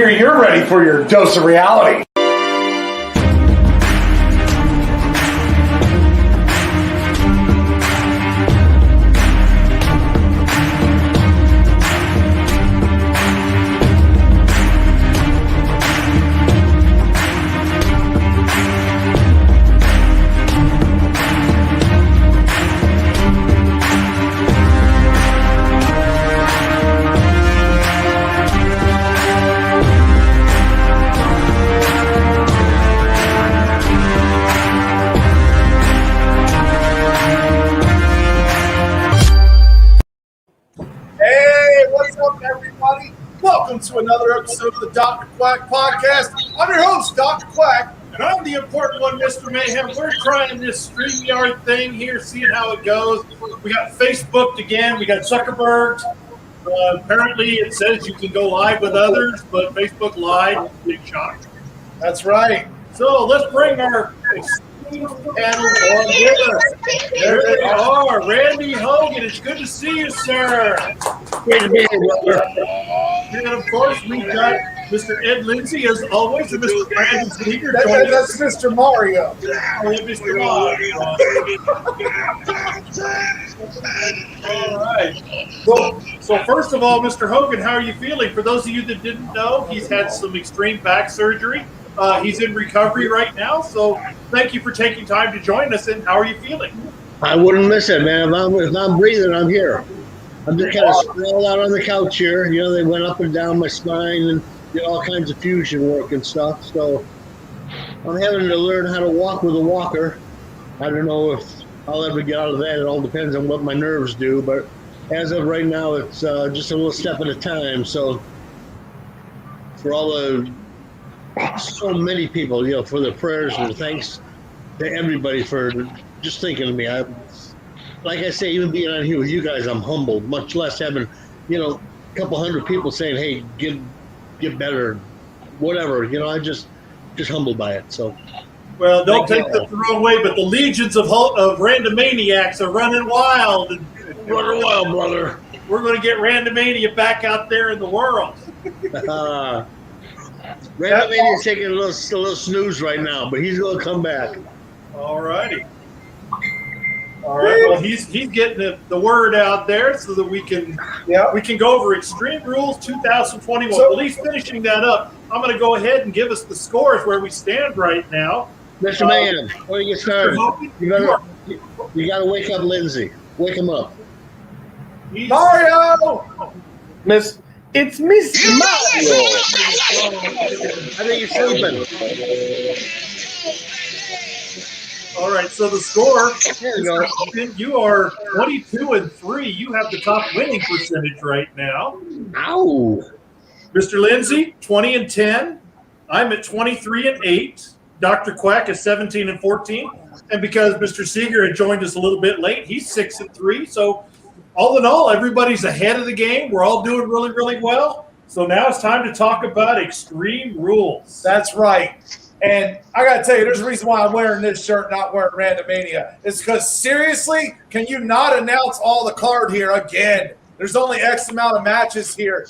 hear you're ready for your dose of reality. Welcome to another episode of the Dr. Quack Podcast. I'm your host, Dr. Quack, and I'm the important one, Mr. Mayhem. We're trying this StreamYard thing here, seeing how it goes. We got Facebooked again. We got Zuckerberg. Apparently, it says you can go live with others, but Facebook lied. Big shock. That's right. So let's bring our panel on with us. There they are. Randy Hogan, it's good to see you, sir. Great to be here, brother. And of course, we've got Mr. Ed Lindsay, as always, and Mr. Brandon Seeger. That's Mr. Mario. Mr. Mario. All right. So first of all, Mr. Hogan, how are you feeling? For those of you that didn't know, he's had some extreme back surgery. He's in recovery right now, so thank you for taking time to join us. And how are you feeling? I wouldn't miss it, man. If I'm breathing, I'm here. I'm just kind of sprawled out on the couch here. You know, they went up and down my spine and did all kinds of fusion work and stuff. So I'm having to learn how to walk with a walker. I don't know if I'll ever get out of that. It all depends on what my nerves do. But as of right now, it's just a little step at a time. So for all the so many people, you know, for the prayers and thanks to everybody for just thinking of me. Like I say, even being on here with you guys, I'm humbled, much less having, you know, a couple hundred people saying, hey, get better, whatever. You know, I just humbled by it. So, well, don't take this the wrong way, but the legions of randomaniacs are running wild. Running wild, brother. We're going to get Randomania back out there in the world. Randomania's taking a little snooze right now, but he's going to come back. All righty. All right. Well, he's getting the word out there so that we can go over Extreme Rules 2021. So, at least finishing that up, I'm going to go ahead and give us the scores where we stand right now. Mr. Mayhem, before you get started, you got to wake up Lindsay. Wake him up. Mario! It's Miss Mario. I think you're sleeping. All right, so the score, there you go. You are 22-3. You have the top winning percentage right now. Ow. Mr. Lindsay, 20-10. I'm at 23-8. Dr. Quack is 17-14. And because Mr. Seeger had joined us a little bit late, he's 6-3. So all in all, everybody's ahead of the game. We're all doing really, really well. So now it's time to talk about Extreme Rules. That's right. And I got to tell you, there's a reason why I'm wearing this shirt, not wearing Randomania. It's because, seriously, can you not announce all the card here again? There's only X amount of matches here.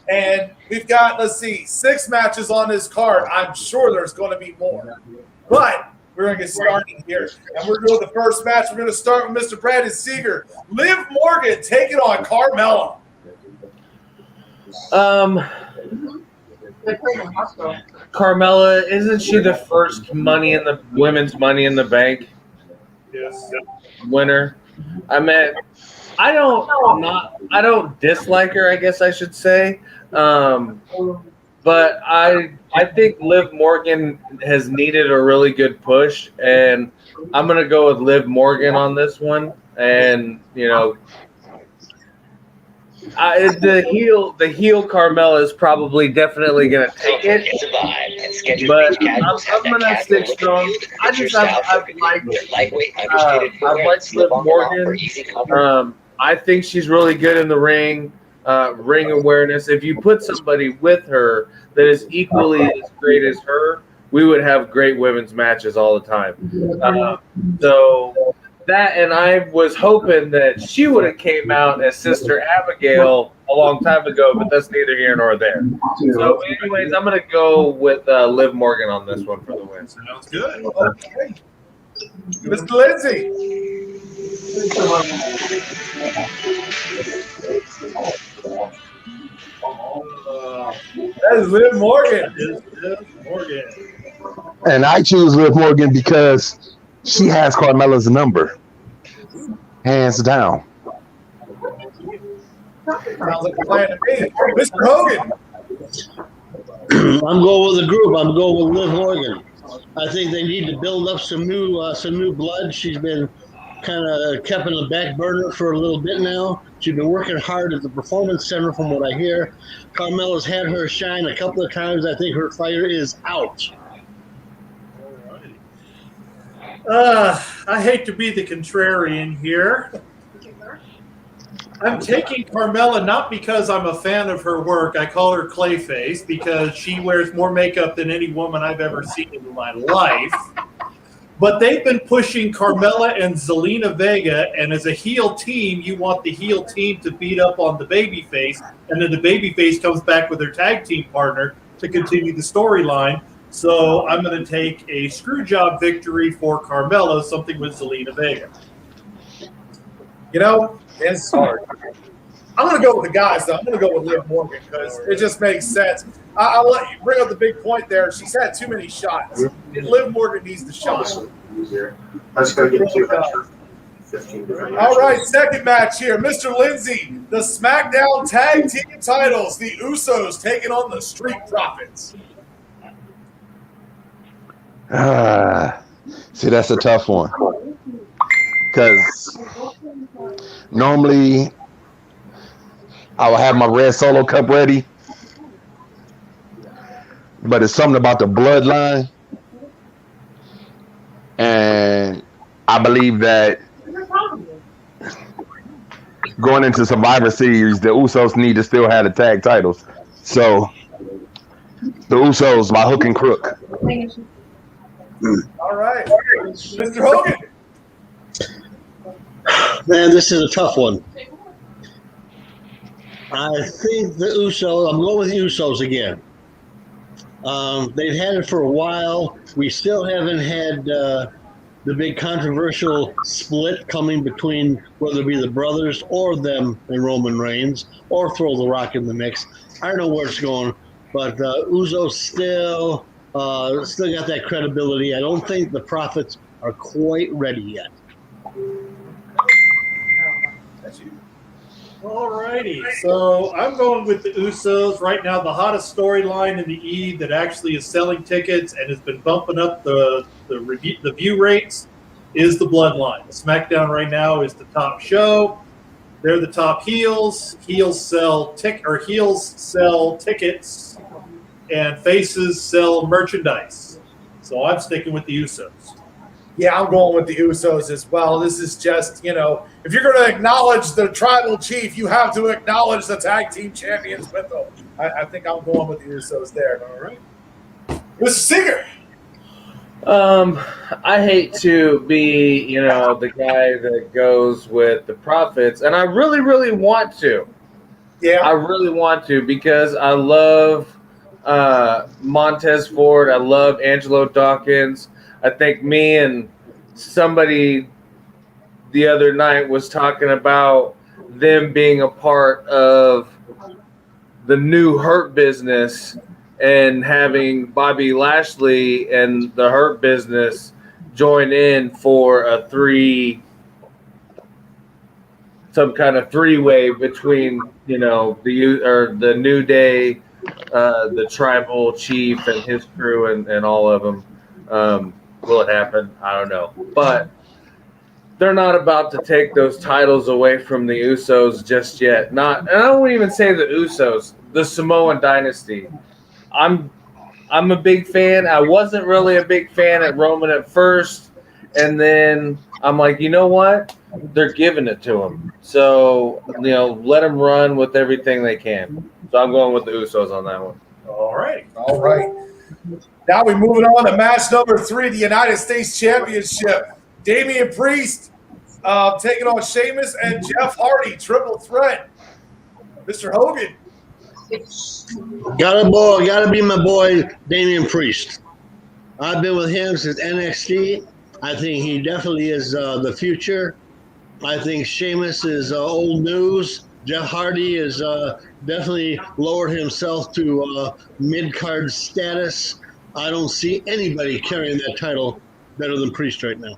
And we've got, 6 matches on this card. I'm sure there's going to be more. But we're going to get started here. And we're doing the first match. We're going to start with Mr. Brandon Seeger. Liv Morgan taking on Carmella. Carmella, isn't she the first women's Money in the Bank winner? I mean, I don't dislike her, I guess I should say. But I think Liv Morgan has needed a really good push, and I'm gonna go with Liv Morgan on this one. And you know, the heel Carmella is probably definitely gonna take it. It's a vibe, and scheduled But beach casuals have I'm that gonna casual stick strong. feel that I fits your just style I've perfectly. liked With lightweight, understated I've footwear, liked slip Liv on the ball for Morgan. easy comfort. I think she's really good in the ring. Ring awareness. If you put somebody with her that is equally as great as her, we would have great women's matches all the time. So That, and I was hoping that she would have came out as Sister Abigail a long time ago, but that's neither here nor there. So, anyways, I'm gonna go with Liv Morgan on this one for the win. Sounds good. Okay. Mr. Lindsay. That is Liv Morgan. Is Liv Morgan. And I choose Liv Morgan because she has Carmella's number, hands down. Sounds like a plan to me. Mr. Hogan. I'm going with the group. I'm going with Liv Morgan. I think they need to build up some new blood. She's been kind of kept in the back burner for a little bit now. She's been working hard at the Performance Center, from what I hear. Carmella's had her shine a couple of times. I think her fire is out. I hate to be the contrarian here. I'm taking Carmella not because I'm a fan of her work. I call her Clayface because she wears more makeup than any woman I've ever seen in my life. But they've been pushing Carmella and Zelina Vega, and as a heel team, you want the heel team to beat up on the babyface, and then the babyface comes back with their tag team partner to continue the storyline. So I'm going to take a screw job victory for Carmella, something with Zelina Vega. You know, it's hard. I'm going to go with the guys, though. I'm going to go with Liv Morgan because it just makes sense. I'll let you bring up the big point there. She's had too many shots. Liv Morgan needs the shot. Let's go get 2 extra. 15 different All right, second match here. Mr. Lindsay, the SmackDown Tag Team titles. The Usos taking on the Street Profits. See, that's a tough one. Because normally I will have my red Solo cup ready. But it's something about the bloodline. And I believe that going into Survivor Series, the Usos need to still have the tag titles. So the Usos by hook and crook. All right. Mr. Hogan. Man, this is a tough one. I think the Usos, I'm going with the Usos again. They've had it for a while. We still haven't had the big controversial split coming between whether it be the brothers or them and Roman Reigns, or throw The Rock in the mix. I don't know where it's going, but Usos still got that credibility. I don't think the Profits are quite ready yet. All righty. So I'm going with the Usos. Right now, the hottest storyline in the E that actually is selling tickets and has been bumping up the view rates is the Bloodline. SmackDown right now is the top show. They're the top heels. Heels sell tickets, and faces sell merchandise. So I'm sticking with the Usos. Yeah, I'm going with the Usos as well. This is just, if you're going to acknowledge the tribal chief, you have to acknowledge the tag team champions with them. I think I'm going with the Usos there. All right. Mr. Singer. I hate to be, the guy that goes with the Profits, and I really, really want to. Yeah. I really want to because I love Montez Ford. I love Angelo Dawkins. I think me and somebody the other night was talking about them being a part of the new Hurt Business and having Bobby Lashley and the Hurt Business join in for some kind of three-way between, the New Day, the Tribal Chief and his crew and all of them. Will it happen? I don't know. But they're not about to take those titles away from the Usos just yet. And I won't even say the Usos, the Samoan Dynasty. I'm a big fan. I wasn't really a big fan at Roman at first. And then I'm like, you know what? They're giving it to him. So, let them run with everything they can. So I'm going with the Usos on that one. All right. All right. Now we're moving on to match number 3, the United States Championship. Damian Priest taking on Sheamus and Jeff Hardy, triple threat. Mr. Hogan. Gotta be my boy Damian Priest. I've been with him since NXT. I think he definitely is the future. I think Sheamus is old news. Jeff Hardy is definitely lowered himself to mid-card status. I don't see anybody carrying that title better than Priest right now.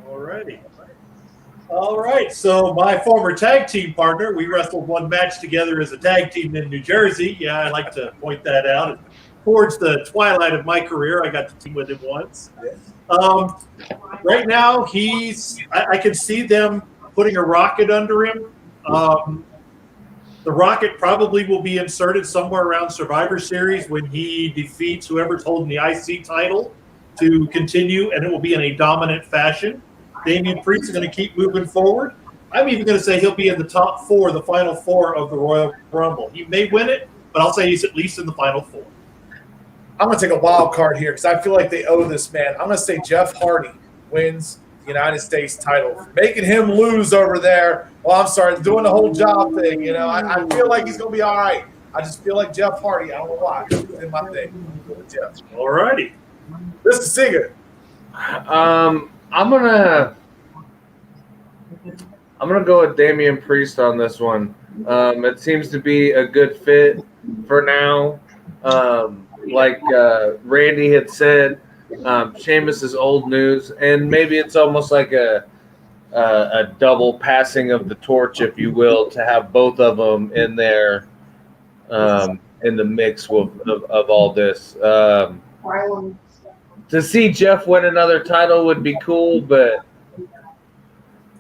Alrighty. All right. So my former tag team partner, we wrestled one match together as a tag team in New Jersey. Yeah, I like to point that out. Towards the twilight of my career, I got to team with him once. Right now, I can see them putting a rocket under him. The rocket probably will be inserted somewhere around Survivor Series when he defeats whoever's holding the IC title to continue, and it will be in a dominant fashion. Damian Priest is going to keep moving forward. I'm even going to say he'll be in the top four, the final four of the Royal Rumble. He may win it, but I'll say he's at least in the final four. I'm going to take a wild card here because I feel like they owe this man. I'm going to say Jeff Hardy wins the United States title. Making him lose over there. Well, I'm sorry, doing the whole job thing. You know, I feel like he's going to be all right. I just feel like Jeff Hardy. I don't know why. It's in my thing. Jeff. All righty. Mr. Singer. I'm gonna go with Damian Priest on this one. It seems to be a good fit for now. Like Randy had said, Sheamus is old news, and maybe it's almost like a double passing of the torch, if you will, to have both of them in there in the mix of all this. To see Jeff win another title would be cool, but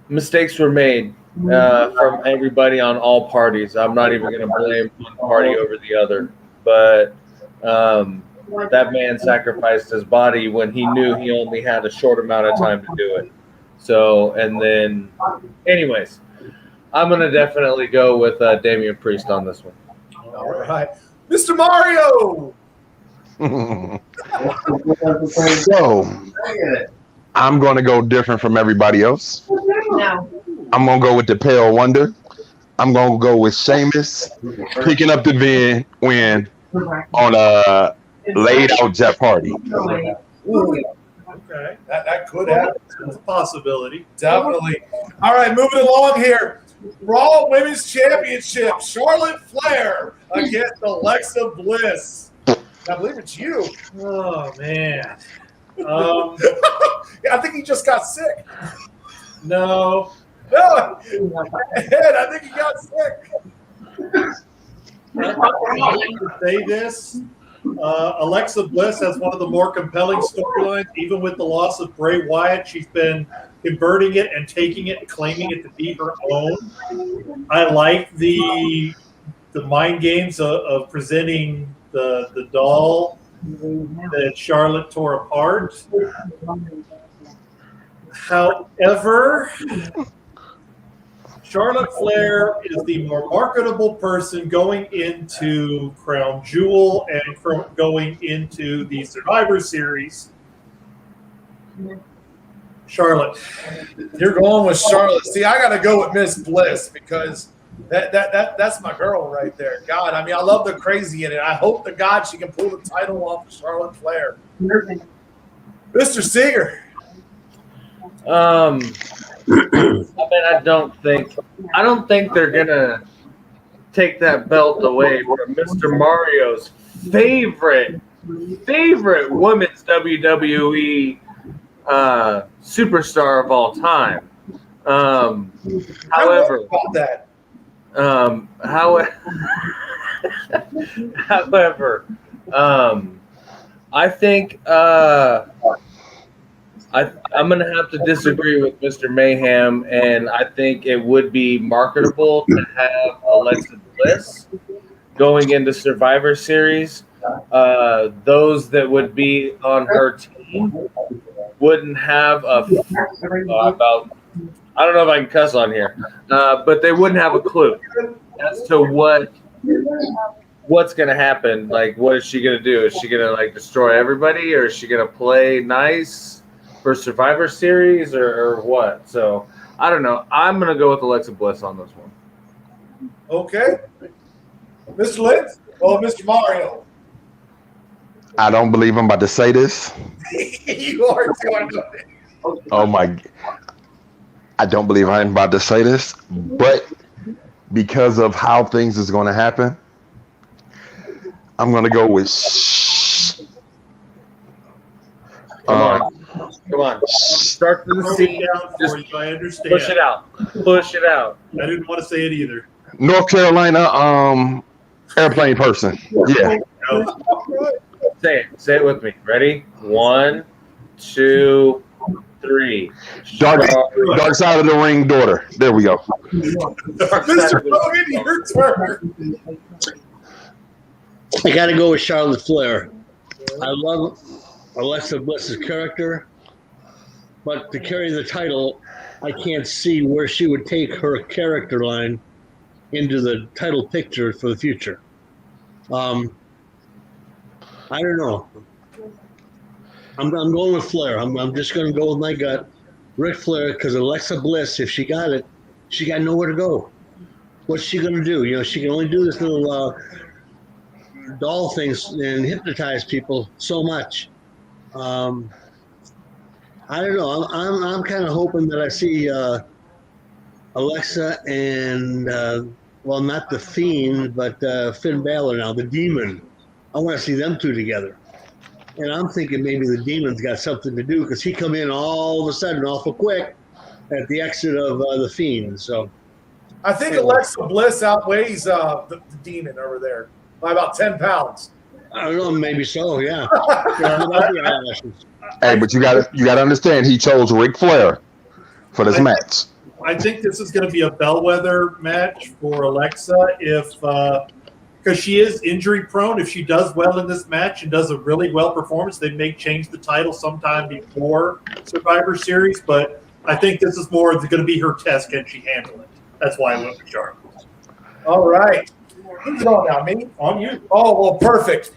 mistakes were made from everybody on all parties. I'm not even going to blame one party over the other, but that man sacrificed his body when he knew he only had a short amount of time to do it. So, and then, anyways, I'm going to definitely go with Damian Priest on this one. All right. Mr. Mario. So I'm going to go different from everybody else. No. I'm going to go with the Pale Wonder. I'm going to go with Sheamus picking up the win on a laid out Jeff Hardy. Okay. That could happen. It's a possibility. Definitely. All right, moving along here. Raw Women's Championship. Charlotte Flair against Alexa Bliss. I believe it's you. Oh, man. I think he just got sick. No. No, Ed, I think he got sick. I hate to say this. Alexa Bliss has one of the more compelling storylines, even with the loss of Bray Wyatt. She's been converting it and taking it and claiming it to be her own. I like the mind games of presenting the doll that Charlotte tore apart. However, Charlotte Flair is the more marketable person going into Crown Jewel and going into the Survivor Series. Charlotte. You're going with Charlotte. See, I got to go with Miss Bliss because that's my girl right there. God, I mean, I love the crazy in it. I hope to God she can pull the title off of Charlotte Flair. Mr. Singer. I mean, I don't think they're gonna take that belt away from Mr. Mario's favorite women's WWE superstar of all time. However, about that. However, I think I'm going to have to disagree with Mr. Mayhem, and I think it would be marketable to have Alexa Bliss going into Survivor Series. Those that would be on her team wouldn't have about. I don't know if I can cuss on here, but they wouldn't have a clue as to what's going to happen. Like, what is she going to do? Is she going to destroy everybody, or is she going to play nice for Survivor Series or what. So I don't know. I'm gonna go with Alexa Bliss on this one. Okay. Mr. Lentz? Oh, Mr. Mario. I don't believe I'm about to say this. You are doing it. Oh my! I don't believe I'm about to say this, but because of how things is going to happen, I'm going to go with. Come on. Start to the Throw C. it down Just for you. I understand. push it out. Push it out. I didn't want to say it either. North Carolina, airplane person. Yeah, Say it. Say it with me. Ready? 1, 2, 3. dark side of the ring daughter. There we go. Mr. Hogan, your turn. I got to go with Charlotte Flair. I love Alexa Bliss's character, but to carry the title, I can't see where she would take her character line into the title picture for the future. I don't know. I'm going with Flair. I'm just going to go with my gut. Ric Flair, because Alexa Bliss, if she got it, she got nowhere to go. What's she going to do? You know, she can only do this little doll things and hypnotize people so much. I don't know. I'm kind of hoping that I see Alexa and well, not the Fiend, but Finn Balor now, the Demon. I want to see them two together. And I'm thinking maybe the Demon's got something to do because he come in all of a sudden awful quick at the exit of the Fiend. So I think Alexa Bliss outweighs the Demon over there by about 10 pounds. I don't know, maybe so, yeah. Hey, but you got to understand, he chose Ric Flair for this match. I think this is going to be a bellwether match for Alexa because she is injury prone. If she does well in this match and does a really well performance, they may change the title sometime before Survivor Series. But I think this is more going to be her test. Can she handle it? That's why I went with Charlotte. All right. Who's on now? Me? On you. Oh, well, perfect.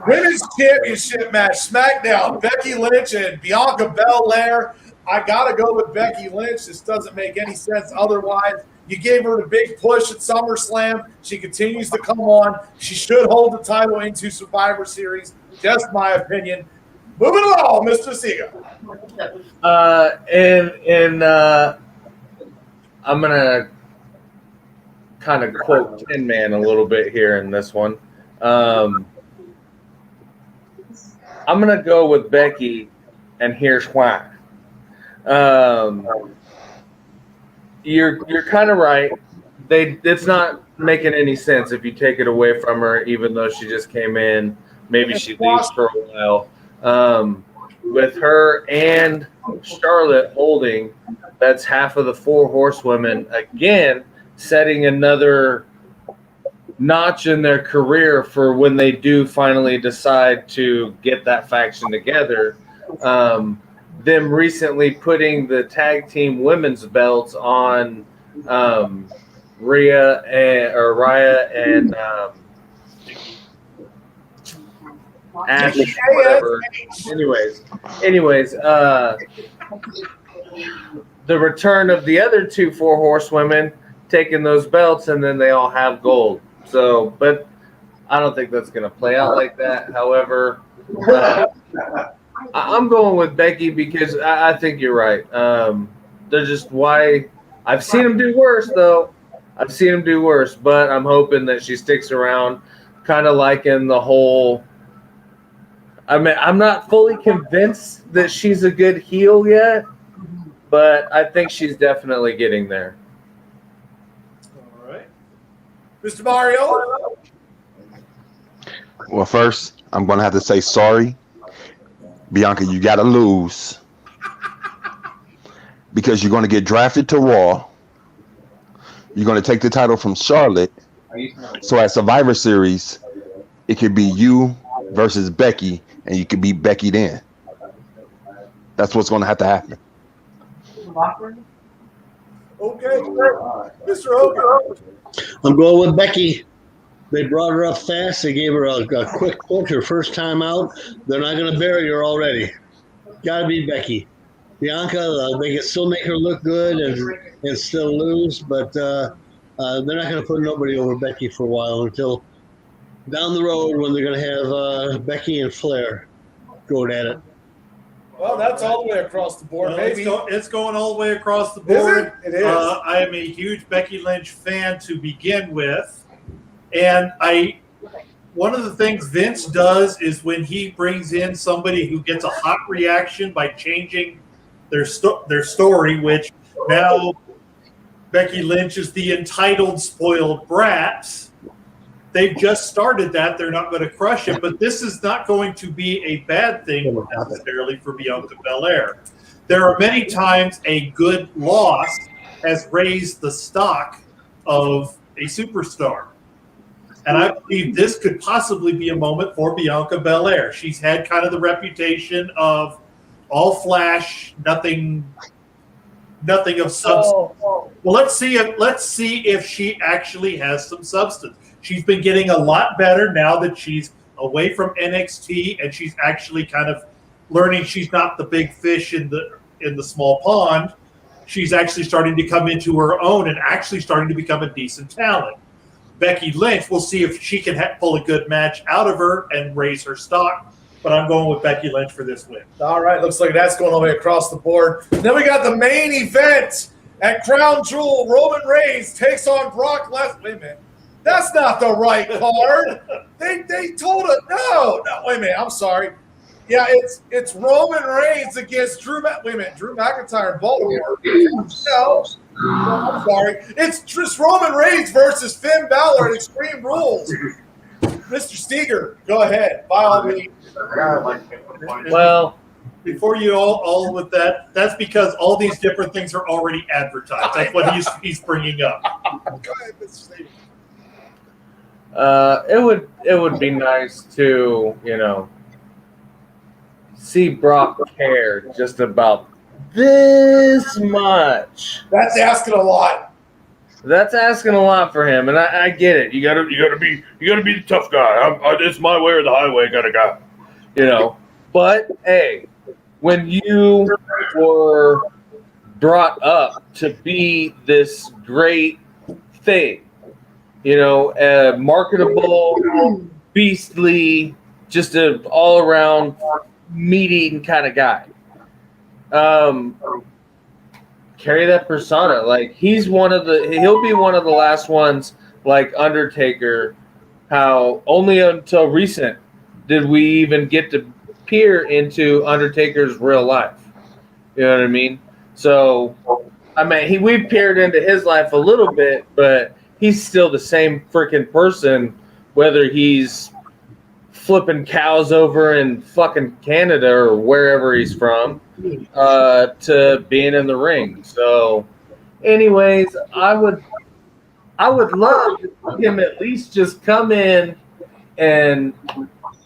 Women's Championship match, SmackDown, Becky Lynch and Bianca Belair. I got to go with Becky Lynch. This doesn't make any sense otherwise. You gave her the big push at SummerSlam. She continues to come on. She should hold the title into Survivor Series. Just my opinion. Moving along, Mr. Sega. I'm gonna kind of quote Tin Man a little bit here in this one. I'm gonna go with Becky, and here's why. You're kind of right. It's not making any sense if you take it away from her, even though she just came in. Maybe she leaves for a while. With her and Charlotte holding, that's half of the 4 horsewomen. Again, setting another notch in their career for when they do finally decide to get that faction together. Them recently putting the tag team women's belts on Rhea and Ash, whatever. Anyways, the return of the other 2 4 horsewomen taking those belts, and then they all have gold. So, but I don't think that's going to play out like that. However, I'm going with Becky because I think you're right. They're just why I've seen them do worse, though. I've seen them do worse, but I'm hoping that she sticks around, kind of like in the whole. I mean, I'm not fully convinced that she's a good heel yet, but I think she's definitely getting there. All right. Mr. Mario? Well, first, I'm going to have to say sorry. Bianca, you got to lose because you're going to get drafted to Raw. You're going to take the title from Charlotte. So at Survivor Series, it could be you versus Becky, and you could beat Becky then. That's what's going to happen. Okay. Mr. Hogan? I'm going with Becky. They brought her up fast. They gave her a quick push her first time out. They're not going to bury her already. Got to be Becky. Bianca, they can still make her look good and still lose, but they're not going to put nobody over Becky for a while until down the road when they're going to have Becky and Flair going at it. Well, that's all the way across the board. Well, Maybe it's going all the way across the Is board. it? It is. I am a huge Becky Lynch fan to begin with, and one of the things Vince does is when he brings in somebody who gets a hot reaction by changing their story, which now Becky Lynch is the entitled, spoiled brat. They've just started that. They're not going to crush it, but this is not going to be a bad thing necessarily for Bianca Belair. There are many times a good loss has raised the stock of a superstar. And I believe this could possibly be a moment for Bianca Belair. She's had kind of the reputation of all flash, nothing of substance. Well, let's see if she actually has some substance. She's been getting a lot better now that she's away from NXT, and she's actually kind of learning she's not the big fish in the small pond. She's actually starting to come into her own and actually starting to become a decent talent. Becky Lynch, we'll see if she can pull a good match out of her and raise her stock. But I'm going with Becky Lynch for this win. All right, looks like that's going all the way across the board. Then we got the main event at Crown Jewel. Roman Reigns takes on Brock Lesnar. Wait a minute. That's not the right card. They told us no. Wait a minute. I'm sorry. Yeah, it's Roman Reigns against Drew. Wait a minute. Drew McIntyre in Baltimore. No, I'm sorry. It's just Roman Reigns versus Finn Balor at Extreme Rules. Mr. Steger, go ahead. By all means. Well, Before you all with that, that's because all these different things are already advertised. That's what he's bringing up. Go ahead, Mr. Steger. it would be nice to, see Brock care just about this much. That's asking a lot. That's asking a lot for him, and I get it. You gotta be the tough guy. It's my way or the highway kind of guy, But hey, when you were brought up to be this great thing, marketable, beastly, just an all-around meat-eating kind of guy. Carry that persona. Like he'll be one of the last ones, like Undertaker. How only until recent did we even get to peer into Undertaker's real life. You know what I mean? So, we've peered into his life a little bit, but he's still the same freaking person, whether he's flipping cows over in fucking Canada or wherever he's from, to being in the ring. So, anyways, I would love him at least just come in and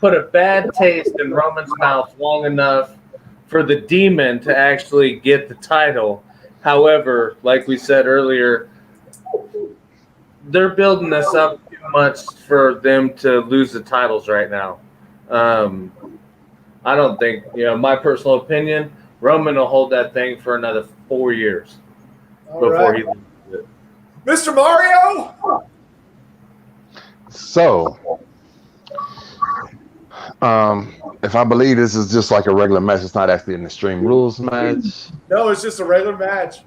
put a bad taste in Roman's mouth long enough for the Demon to actually get the title. However, like we said earlier, they're building this up too much for them to lose the titles right now. I don't think, my personal opinion, Roman will hold that thing for another 4 years before he loses it. Mr. Mario? So, if I believe this is just like a regular match, it's not actually an Extreme Rules match. No, it's just a regular match.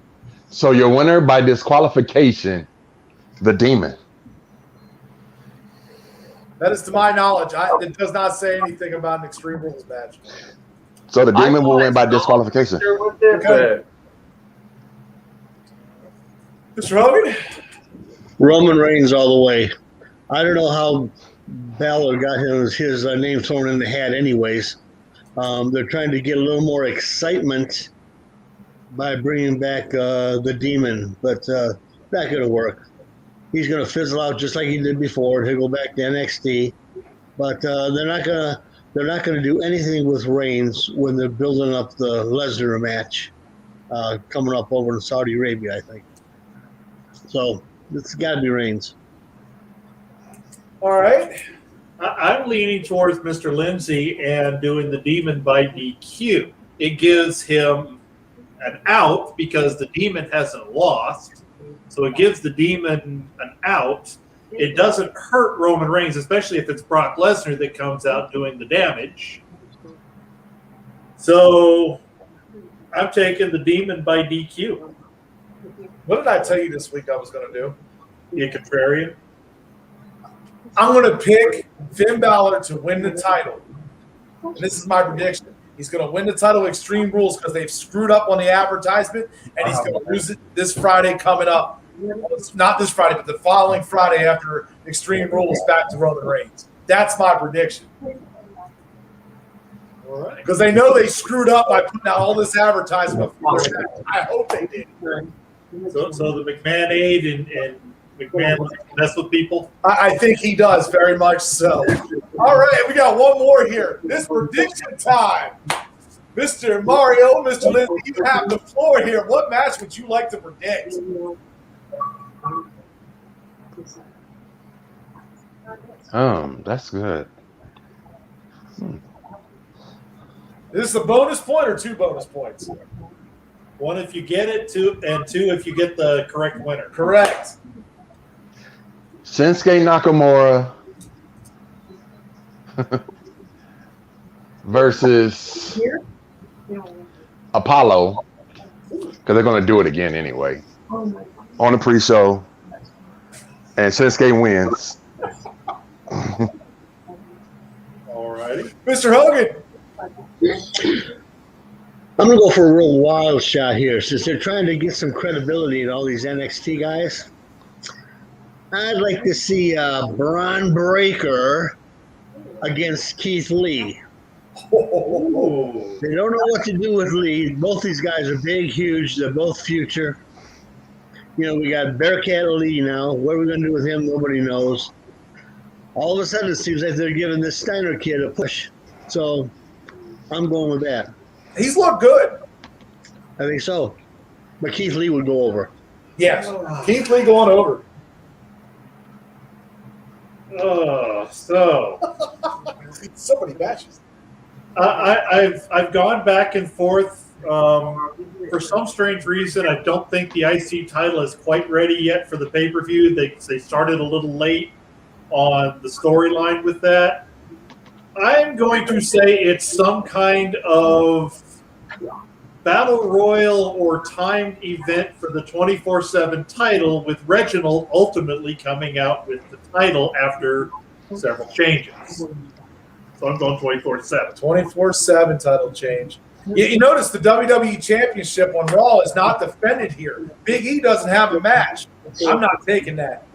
So your winner by disqualification, the Demon. That is to my knowledge. It does not say anything about an Extreme Rules match. So the Demon will win by disqualification. Okay. Mr. Hogan? Roman Reigns all the way. I don't know how Balor got his name thrown in the hat anyways. They're trying to get a little more excitement by bringing back the Demon, but not going to work. He's going to fizzle out just like he did before. He'll go back to NXT, but they're not going to do anything with Reigns when they're building up the Lesnar match coming up over in Saudi Arabia, I think. So it's got to be Reigns. All right. I'm leaning towards Mr. Lindsay and doing the Demon by DQ. It gives him an out because the Demon hasn't lost. So it gives the Demon an out. It doesn't hurt Roman Reigns, especially if it's Brock Lesnar that comes out doing the damage. So I'm taking the Demon by DQ. What did I tell you this week I was going to do? You contrarian? I'm going to pick Finn Balor to win the title. And this is my prediction. He's going to win the title Extreme Rules because they've screwed up on the advertisement, and he's going to lose it this Friday coming up. Not this Friday, but the following Friday after Extreme Rules back to Roman Reigns. That's my prediction. All right. Because they know they screwed up by putting out all this advertisement. I hope they did. So the McMahon aid and McMahon mess with people. I think he does, very much so. All right, we got one more here. This prediction time. Mr. Mario, Mr. Lindsay, you have the floor here. What match would you like to predict? That's good. Is this a bonus point or 2 bonus points? 1 if you get it, 2 if you get the correct winner. Correct. Shinsuke Nakamura versus Apollo, because they're going to do it again anyway on the pre-show, and Shinsuke wins. All righty. Mr. Hogan. I'm going to go for a real wild shot here. Since they're trying to get some credibility in all these NXT guys, I'd like to see Braun Breaker against Keith Lee. Ooh. They don't know what to do with Lee. Both these guys are big, huge. They're both future. You know, we got Bearcat Lee now. What are we going to do with him? Nobody knows. All of a sudden, it seems like they're giving this Steiner kid a push. So I'm going with that. He's looked good. I think so. But Keith Lee would go over. Yes. Keith Lee going over. So So many matches. I've gone back and forth. For some strange reason, I don't think the IC title is quite ready yet for the pay-per-view. They started a little late on the storyline with that. I'm going to say it's some kind of battle royal or timed event for the 24/7 title, with Reginald ultimately coming out with the title after several changes. So I'm going 24/7. 24/7 title change. You notice the WWE Championship on Raw is not defended here. Big E doesn't have a match. I'm not taking that.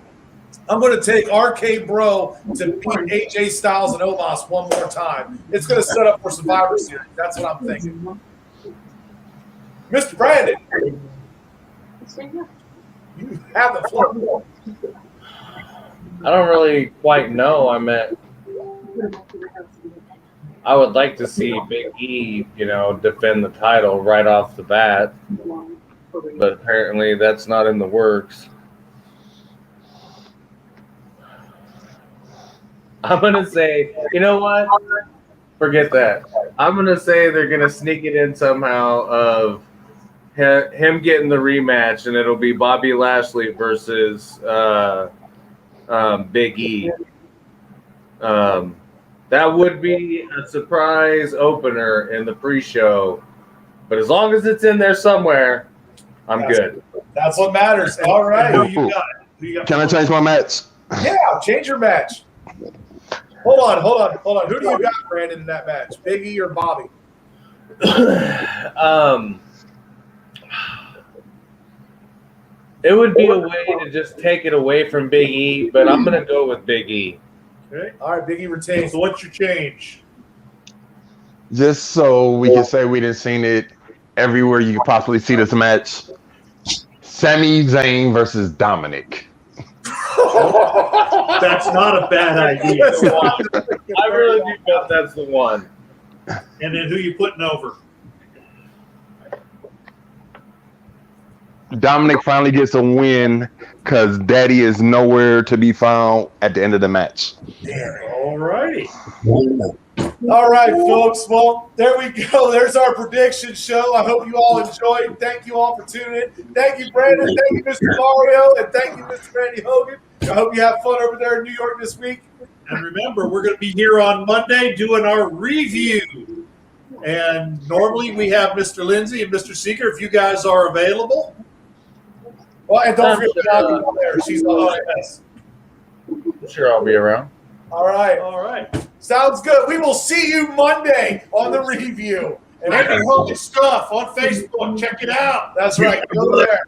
I'm going to take RK Bro to beat AJ Styles and Omos one more time. It's going to set up for Survivor Series. That's what I'm thinking. Mr. Brandon, you have the floor. I don't really quite know. I would like to see Big E, defend the title right off the bat, but apparently that's not in the works. I'm going to say, you know what? Forget that. I'm going to say they're going to sneak it in somehow of him getting the rematch, and it'll be Bobby Lashley versus Big E. That would be a surprise opener in the pre-show, but as long as it's in there somewhere, I'm good. That's what matters. All right. Who you got? Can I change my match? Yeah, change your match. Hold on. Who do you got, Brandon, in that match? Big E or Bobby? It would be a way to just take it away from Big E, but I'm going to go with Big E. Okay. All right, Big E retains. So what's your change? Just so we can say we didn't seen it everywhere you could possibly see this match. Sami Zayn versus Dominic. That's not a bad idea. I really do bet that's the one. And then who you putting over? Dominic finally gets a win because Daddy is nowhere to be found at the end of the match. Damn it. All righty. All right, folks. Well, there we go. There's our prediction show. I hope you all enjoyed. Thank you all for tuning in. Thank you, Brandon. Thank you, Mr. Mario. And thank you, Mr. Randy Hogan. I hope you have fun over there in New York this week. And remember, we're going to be here on Monday doing our review. And normally we have Mr. Lindsay and Mr. Seeker if you guys are available. Well, and don't forget Bianca on there. She's on us. Sure, I'll be around. All right. All right. Sounds good. We will see you Monday on the review. And Randy Hogan stuff on Facebook. Check it out. that's right. Go there.